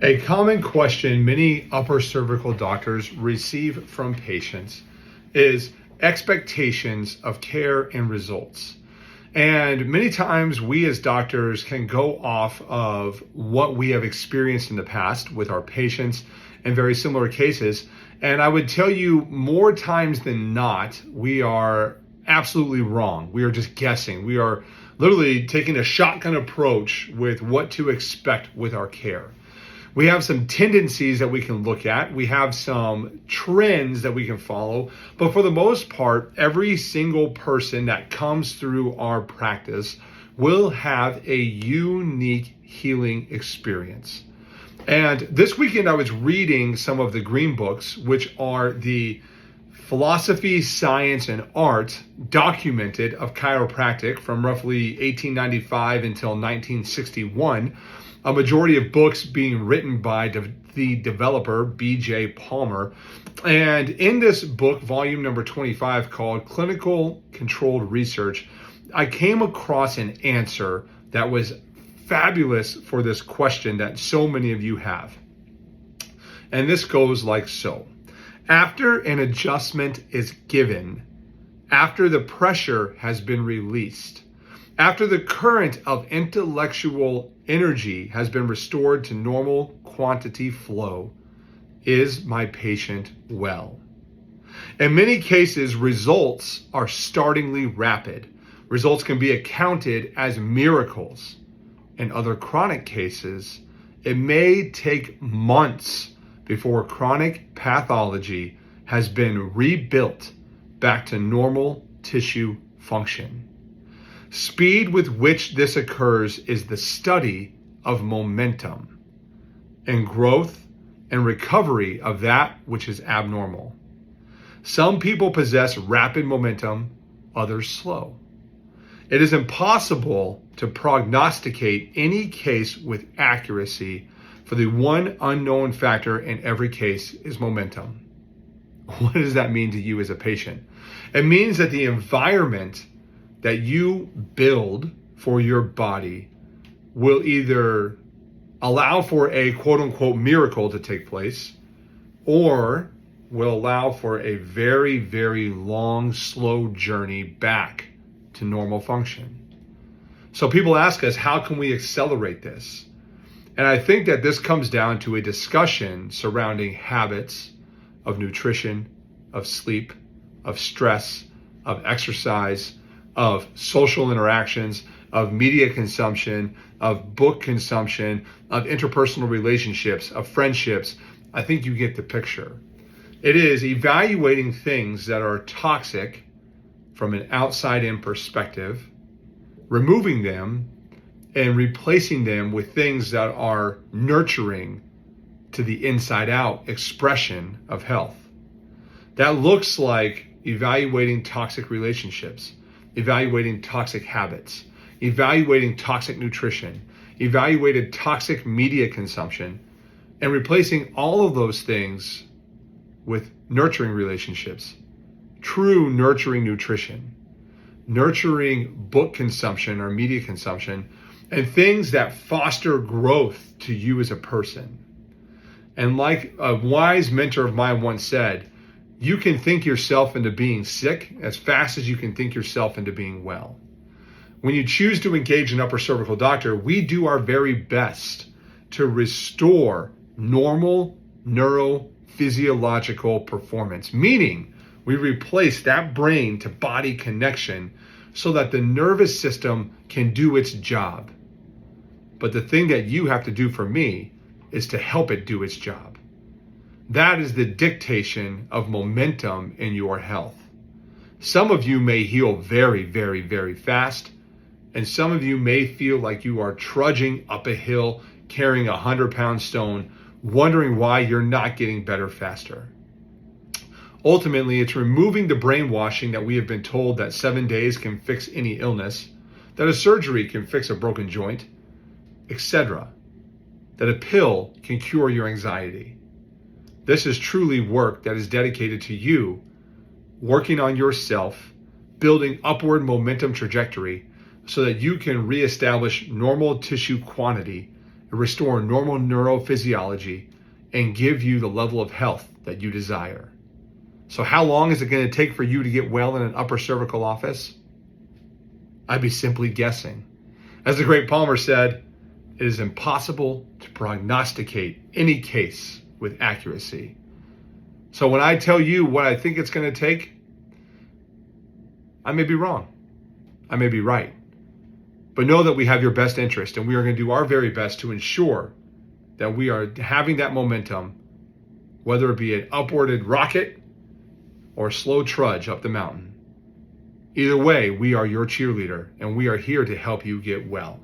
A common question many upper cervical doctors receive from patients is expectations of care and results. And many times we as doctors can go off of what we have experienced in the past with our patients in very similar cases. And I would tell you more times than not, we are absolutely wrong. We are just guessing. We are literally taking a shotgun approach with what to expect with our care. We have some tendencies that we can look at. We have some trends that we can follow. But for the most part, every single person that comes through our practice will have a unique healing experience. And this weekend, I was reading some of the green books, which are the philosophy, science, and art documented of chiropractic from roughly 1895 until 1961. A majority of books being written by the developer, B.J. Palmer. And in this book, volume number 25, called Clinical Controlled Research, I came across an answer that was fabulous for this question that so many of you have. And this goes like so. After an adjustment is given, after the pressure has been released, after the current of intellectual energy has been restored to normal quantity flow, is my patient well? In many cases, results are startlingly rapid. Results can be accounted as miracles. In other chronic cases, it may take months before chronic pathology has been rebuilt back to normal tissue function. Speed with which this occurs is the study of momentum and growth and recovery of that which is abnormal. Some people possess rapid momentum, others slow. It is impossible to prognosticate any case with accuracy, for the one unknown factor in every case is momentum. What does that mean to you as a patient? It means that the environment that you build for your body will either allow for a quote unquote miracle to take place, or will allow for a very, very long, slow journey back to normal function. So people ask us, how can we accelerate this? And I think that this comes down to a discussion surrounding habits of nutrition, of sleep, of stress, of exercise, of social interactions, of media consumption, of book consumption, of interpersonal relationships, of friendships. I think you get the picture. It is evaluating things that are toxic from an outside-in perspective, removing them and replacing them with things that are nurturing to the inside-out expression of health. That looks like evaluating toxic relationships, evaluating toxic habits, evaluating toxic nutrition, evaluating toxic media consumption, and replacing all of those things with nurturing relationships, true nurturing nutrition, nurturing book consumption or media consumption, and things that foster growth to you as a person. And like a wise mentor of mine once said, you can think yourself into being sick as fast as you can think yourself into being well. When you choose to engage an upper cervical doctor, we do our very best to restore normal neurophysiological performance, meaning we replace that brain to body connection so that the nervous system can do its job. But the thing that you have to do for me is to help it do its job. That is the dictation of momentum in your health. Some of you may heal very, very, very fast, and some of you may feel like you are trudging up a hill carrying a 100-pound stone, wondering why you're not getting better faster. Ultimately, it's removing the brainwashing that we have been told that 7 days can fix any illness, that a surgery can fix a broken joint, etc., that a pill can cure your anxiety. This is truly work that is dedicated to you working on yourself, building upward momentum trajectory so that you can reestablish normal tissue quantity restore normal neurophysiology, and give you the level of health that you desire. So how long is it going to take for you to get well in an upper cervical office? I'd be simply guessing. As the great Palmer said, it is impossible to prognosticate any case with accuracy. So when I tell you what I think it's going to take, I may be wrong. I may be right. But know that we have your best interest, and we are going to do our very best to ensure that we are having that momentum, whether it be an upwarded rocket or a slow trudge up the mountain. Either way, we are your cheerleader, and we are here to help you get well.